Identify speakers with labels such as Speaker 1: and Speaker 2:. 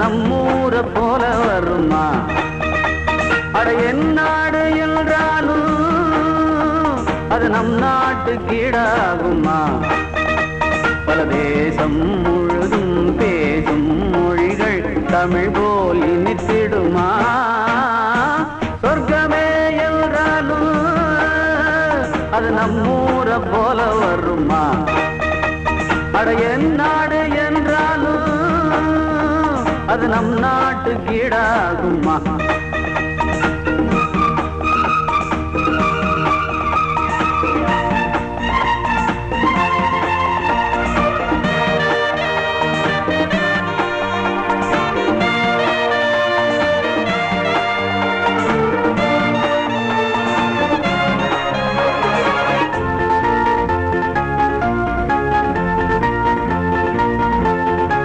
Speaker 1: நம்மூரை போல வருமா? அட என் நாடு என்றாலும் அது நம் நாட்டு கீழாகுமா? பல தேசம் முழுதும் பேசும் மொழிகள் தமிழ் போல் இனித்திடுமா? சொர்க்கமே என்றாலும் அது நம்மூரை போல வருமா? அட என் நாடு என்றாலும் அது நம் நாட்டு கீழாகுமா?